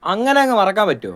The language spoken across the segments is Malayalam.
അങ്ങനെ അങ്ങ് മറക്കാൻ പറ്റുമോ?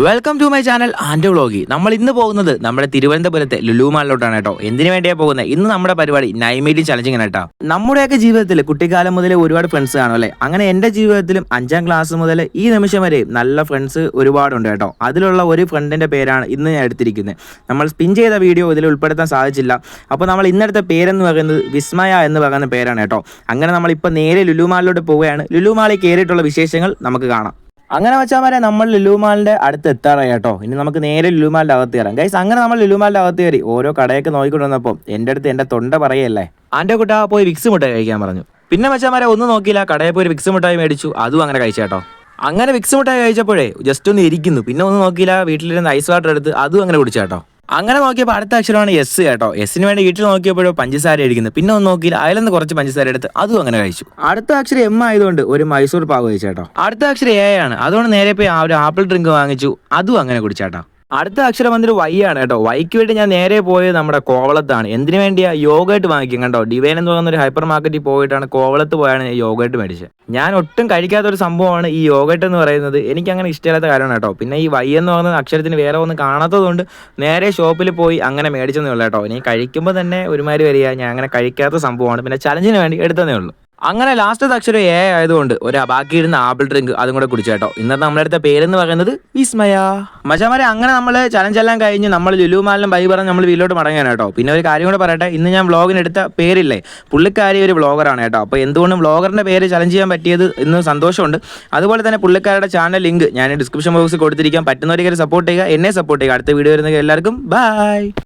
Welcome to my channel and വ്ളോഗി. നമ്മൾ ഇന്ന് പോകുന്നത് നമ്മുടെ തിരുവനന്തപുരത്തെ ലുലു മാളിലോട്ടാണ് കേട്ടോ. എന്തിനു വേണ്ടിയാണ് പോകുന്നത്? ഇന്ന് നമ്മുടെ പരിപാടി നൈറ്റ് മീറ്റിംഗ് ചലഞ്ചിങ് കേട്ടോ. നമ്മുടെയൊക്കെ ജീവിതത്തിൽ കുട്ടിക്കാലം മുതലേ ഒരുപാട് ഫ്രണ്ട്സ് കാണും അല്ലേ? അങ്ങനെ എൻ്റെ ജീവിതത്തിലും 5ാം ക്ലാസ് മുതൽ ഈ നിമിഷം വരെ നല്ല ഫ്രണ്ട്സ് ഒരുപാടുണ്ട് കേട്ടോ. അതിലുള്ള ഒരു ഫ്രണ്ടിൻ്റെ പേരാണ് ഇന്ന് ഞാൻ എടുത്തിരിക്കുന്നത്. നമ്മൾ സ്പിൻ ചെയ്ത വീഡിയോ ഇതിൽ ഉൾപ്പെടുത്താൻ സാധിച്ചില്ല. അപ്പോൾ നമ്മൾ ഇന്നെടുത്ത പേരെന്ന് പറയുന്നത് വിസ്മയ എന്ന് പറയുന്ന പേരാണ് കേട്ടോ. അങ്ങനെ നമ്മളിപ്പോൾ നേരെ ലുലു മാളിലോട്ട് പോവുകയാണ്. ലുലു മാളിൽ കയറിയിട്ടുള്ള വിശേഷങ്ങൾ നമുക്ക് കാണാം. അങ്ങനെ വെച്ചാൽ വരെ നമ്മൾ ലുലു മാളിൻ്റെ അടുത്ത് എത്താറായി കേട്ടോ. ഇനി നമുക്ക് നേരെ ലുലു മാളിൻ്റെ അകത്ത് കയറാം ഗൈസ്. അങ്ങനെ നമ്മൾ ലുലു മാളിൻ്റെ അകത്ത് കയറി ഓരോ കടയൊക്കെ നോക്കിക്കൊണ്ട് വന്നപ്പോൾ എൻ്റെ അടുത്ത് എൻ്റെ തൊണ്ട പറയല്ലേ, ആൻ്റെ കുട്ടാ പോയി വിക്സ് മുട്ടായി കഴിക്കാൻ പറഞ്ഞു. പിന്നെ വെച്ചാൽ വരെ ഒന്നും നോക്കിയില്ല, കടയിൽ പോയി വിക്സ് മുട്ടായി മേടിച്ചു, അതും അങ്ങനെ കഴിച്ചു കേട്ടോ. അങ്ങനെ വിക്സ് മുട്ടായി കഴിച്ചപ്പോഴേ ജസ്റ്റ് ഒന്ന് ഇരിക്കുന്നു. പിന്നെ ഒന്നും നോക്കിയില്ല, വീട്ടിലിരുന്ന് ഐസ് വാട്ടർ എടുത്ത് അതും അങ്ങനെ കുടിച്ചു കേട്ടോ. അങ്ങനെ നോക്കിയപ്പോൾ അടുത്ത അക്ഷരമാണ് എസ് കേട്ടോ. എസ്സിന് വേണ്ടി വീട്ടിൽ നോക്കിയപ്പോഴോ പഞ്ചസാര അടിക്കുന്നത്. പിന്നെ ഒന്നും നോക്കിയില്ല, അതിലൊന്ന് കുറച്ച് പഞ്ചസാര എടുത്ത് അതും അങ്ങനെ കഴിച്ചു. അടുത്ത അക്ഷരം എം ആയതുകൊണ്ട് ഒരു മൈസൂർ പാവ് കഴിച്ചു കേട്ടോ. അടുത്ത അക്ഷരം എ ആണ്, അതുകൊണ്ട് നേരെ പോയി ഒരു ആപ്പിൾ ഡ്രിങ്ക് വാങ്ങിച്ചു, അതും അങ്ങനെ കുടിച്ചാട്ടോ. അടുത്ത അക്ഷരം വന്നിട്ട് വൈ ആണ് കേട്ടോ. വൈക്ക് വേണ്ടി ഞാൻ നേരെ പോയത് നമ്മുടെ കോവളത്താണ്. എന്തിനു വേണ്ടിയാ? യോഗേട്ട് വാങ്ങിക്കും കേട്ടോ. ഡിവൈൻ എന്ന് പറയുന്ന ഒരു ഹൈപ്പർ മാർക്കറ്റിൽ പോയിട്ടാണ് കോവളത്ത് പോയാണ് ഞാൻ യോഗേട്ട് മേടിച്ചത്. ഞാൻ ഒട്ടും കഴിക്കാത്തൊരു സംഭവമാണ് ഈ യോഗേട്ട് എന്ന് പറയുന്നത്. എനിക്ക് അങ്ങനെ ഇഷ്ടമില്ലാത്ത കാര്യമാണ് കേട്ടോ. പിന്നെ ഈ വൈ എന്ന് പറയുന്ന അക്ഷരത്തിന് വേറെ ഒന്നും കാണാത്തതുകൊണ്ട് നേരെ ഷോപ്പിൽ പോയി അങ്ങനെ മേടിച്ചെന്നേ ഉള്ളൂ കേട്ടോ. ഇനി കഴിക്കുമ്പോൾ തന്നെ ഒരുമാതിരി വരിക, ഞാൻ അങ്ങനെ കഴിക്കാത്ത സംഭവമാണ്. പിന്നെ ചലഞ്ചിന് വേണ്ടി എടുത്തതേ ഉള്ളൂ. അങ്ങനെ ലാസ്റ്റത്തെ അക്ഷരം എ ആയതുകൊണ്ട് ബാക്കിയിരുന്ന ആപ്പിൾ ഡ്രിങ്ക് അതും കൂടെ കുടിച്ചു കേട്ടോ. ഇന്നത്തെ നമ്മളെടുത്ത പേരെന്ന് പറയുന്നത് വിസ്മയ. മച്ചാമാരെ അങ്ങനെ നമ്മൾ ചലഞ്ച് എല്ലാം കഴിഞ്ഞ് നമ്മൾ ലുലു മാളിലും ബൈ പറഞ്ഞ് നമ്മൾ വീട്ടിലോട്ട് മടങ്ങാൻ കേട്ടോ. പിന്നെ ഒരു കാര്യം കൂടെ പറയട്ടെ, ഇന്ന് ഞാൻ വ്ളോഗിന് എടുത്ത പേരില്ലേ, പുള്ളിക്കാരി ഒരു വ്ളോഗറാണ് കേട്ടോ. അപ്പോൾ എന്തുകൊണ്ടും വ്ളോഗറിൻ്റെ പേര് ചലഞ്ച് ചെയ്യാൻ പറ്റിയത് ഇന്ന് സന്തോഷമുണ്ട്. അതുപോലെ തന്നെ പുള്ളിക്കാരുടെ ചാനൽ ലിങ്ക് ഞാൻ ഡിസ്ക്രിപ്ഷൻ ബോക്സിൽ കൊടുത്തിരിക്കാൻ. പറ്റുന്നവരെ സപ്പോർട്ട് ചെയ്യുക, എന്നെ സപ്പോർട്ട് ചെയ്യുക. അടുത്ത വീഡിയോ വരുന്ന എല്ലാവർക്കും ബൈ.